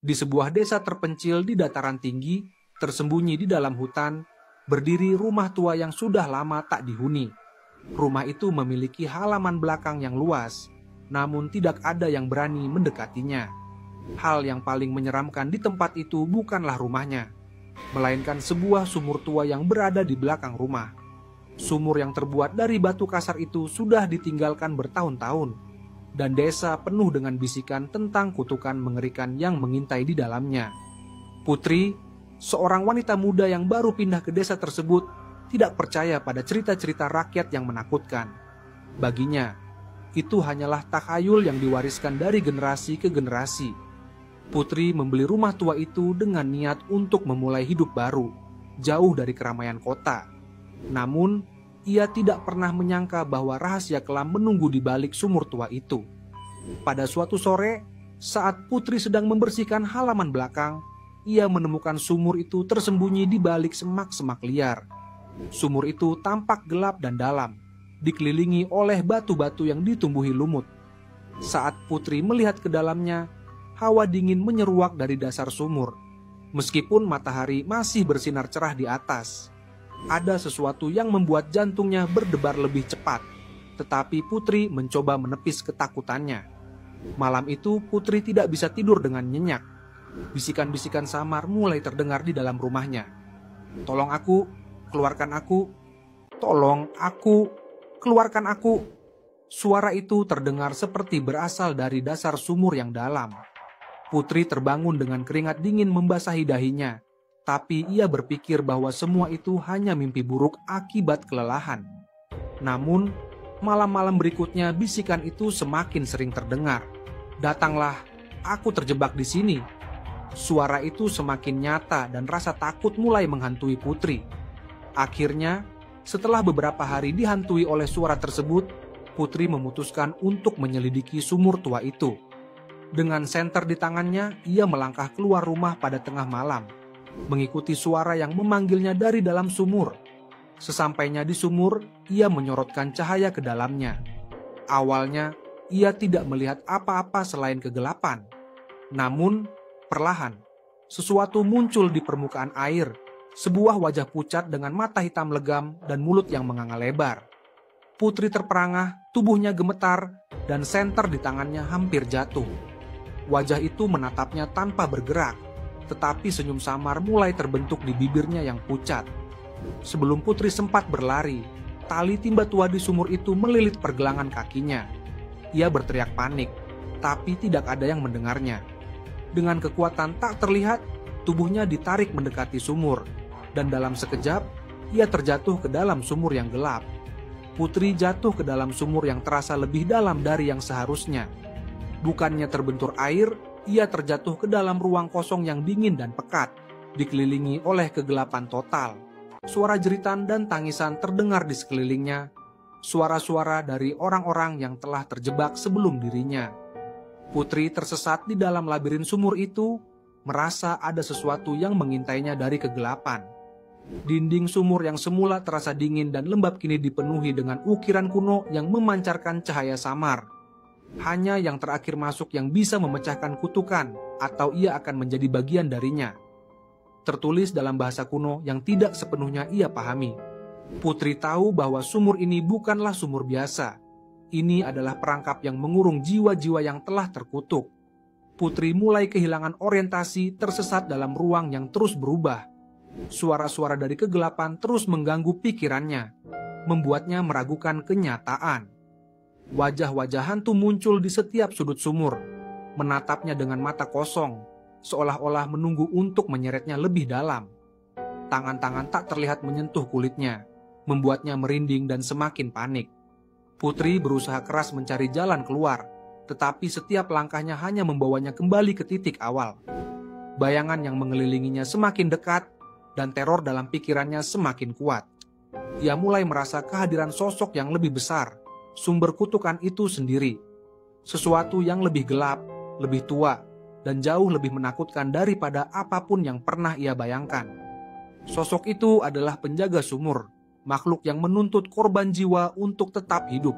Di sebuah desa terpencil di dataran tinggi, tersembunyi di dalam hutan, berdiri rumah tua yang sudah lama tak dihuni. Rumah itu memiliki halaman belakang yang luas, namun tidak ada yang berani mendekatinya. Hal yang paling menyeramkan di tempat itu bukanlah rumahnya, melainkan sebuah sumur tua yang berada di belakang rumah. Sumur yang terbuat dari batu kasar itu sudah ditinggalkan bertahun-tahun, dan desa penuh dengan bisikan tentang kutukan mengerikan yang mengintai di dalamnya. Putri, seorang wanita muda yang baru pindah ke desa tersebut, tidak percaya pada cerita-cerita rakyat yang menakutkan. Baginya, itu hanyalah takhayul yang diwariskan dari generasi ke generasi. Putri membeli rumah tua itu dengan niat untuk memulai hidup baru, jauh dari keramaian kota. Namun, ia tidak pernah menyangka bahwa rahasia kelam menunggu di balik sumur tua itu. Pada suatu sore, saat Putri sedang membersihkan halaman belakang, ia menemukan sumur itu tersembunyi di balik semak-semak liar. Sumur itu tampak gelap dan dalam, dikelilingi oleh batu-batu yang ditumbuhi lumut. Saat Putri melihat ke dalamnya, hawa dingin menyeruak dari dasar sumur. Meskipun matahari masih bersinar cerah di atas, ada sesuatu yang membuat jantungnya berdebar lebih cepat. Tetapi Putri mencoba menepis ketakutannya. Malam itu Putri tidak bisa tidur dengan nyenyak. Bisikan-bisikan samar mulai terdengar di dalam rumahnya. "Tolong aku, keluarkan aku. Tolong aku, keluarkan aku." Suara itu terdengar seperti berasal dari dasar sumur yang dalam. Putri terbangun dengan keringat dingin membasahi dahinya. Tapi ia berpikir bahwa semua itu hanya mimpi buruk akibat kelelahan. Namun, malam-malam berikutnya bisikan itu semakin sering terdengar. "Datanglah, aku terjebak di sini." Suara itu semakin nyata dan rasa takut mulai menghantui Putri. Akhirnya, setelah beberapa hari dihantui oleh suara tersebut, Putri memutuskan untuk menyelidiki sumur tua itu. Dengan senter di tangannya, ia melangkah keluar rumah pada tengah malam, mengikuti suara yang memanggilnya dari dalam sumur. Sesampainya di sumur, ia menyorotkan cahaya ke dalamnya. Awalnya, ia tidak melihat apa-apa selain kegelapan. Namun, perlahan, sesuatu muncul di permukaan air, sebuah wajah pucat dengan mata hitam legam dan mulut yang menganga lebar. Putri terperangah, tubuhnya gemetar, dan senter di tangannya hampir jatuh. Wajah itu menatapnya tanpa bergerak, tetapi senyum samar mulai terbentuk di bibirnya yang pucat. Sebelum Putri sempat berlari, tali timba tua di sumur itu melilit pergelangan kakinya. Ia berteriak panik, tapi tidak ada yang mendengarnya. Dengan kekuatan tak terlihat, tubuhnya ditarik mendekati sumur, dan dalam sekejap, ia terjatuh ke dalam sumur yang gelap. Putri jatuh ke dalam sumur yang terasa lebih dalam dari yang seharusnya. Bukannya terbentur air, ia terjatuh ke dalam ruang kosong yang dingin dan pekat, dikelilingi oleh kegelapan total. Suara jeritan dan tangisan terdengar di sekelilingnya, suara-suara dari orang-orang yang telah terjebak sebelum dirinya. Putri tersesat di dalam labirin sumur itu, merasa ada sesuatu yang mengintainya dari kegelapan. Dinding sumur yang semula terasa dingin dan lembab kini dipenuhi dengan ukiran kuno yang memancarkan cahaya samar. Hanya yang terakhir masuk yang bisa memecahkan kutukan, atau ia akan menjadi bagian darinya. Tertulis dalam bahasa kuno yang tidak sepenuhnya ia pahami. Putri tahu bahwa sumur ini bukanlah sumur biasa. Ini adalah perangkap yang mengurung jiwa-jiwa yang telah terkutuk. Putri mulai kehilangan orientasi, tersesat dalam ruang yang terus berubah. Suara-suara dari kegelapan terus mengganggu pikirannya, membuatnya meragukan kenyataan. Wajah-wajah hantu muncul di setiap sudut sumur, menatapnya dengan mata kosong, seolah-olah menunggu untuk menyeretnya lebih dalam. Tangan-tangan tak terlihat menyentuh kulitnya, membuatnya merinding dan semakin panik. Putri berusaha keras mencari jalan keluar, tetapi setiap langkahnya hanya membawanya kembali ke titik awal. Bayangan yang mengelilinginya semakin dekat, dan teror dalam pikirannya semakin kuat. Ia mulai merasa kehadiran sosok yang lebih besar, sumber kutukan itu sendiri. Sesuatu yang lebih gelap, lebih tua, dan jauh lebih menakutkan daripada apapun yang pernah ia bayangkan. Sosok itu adalah penjaga sumur, makhluk yang menuntut korban jiwa untuk tetap hidup.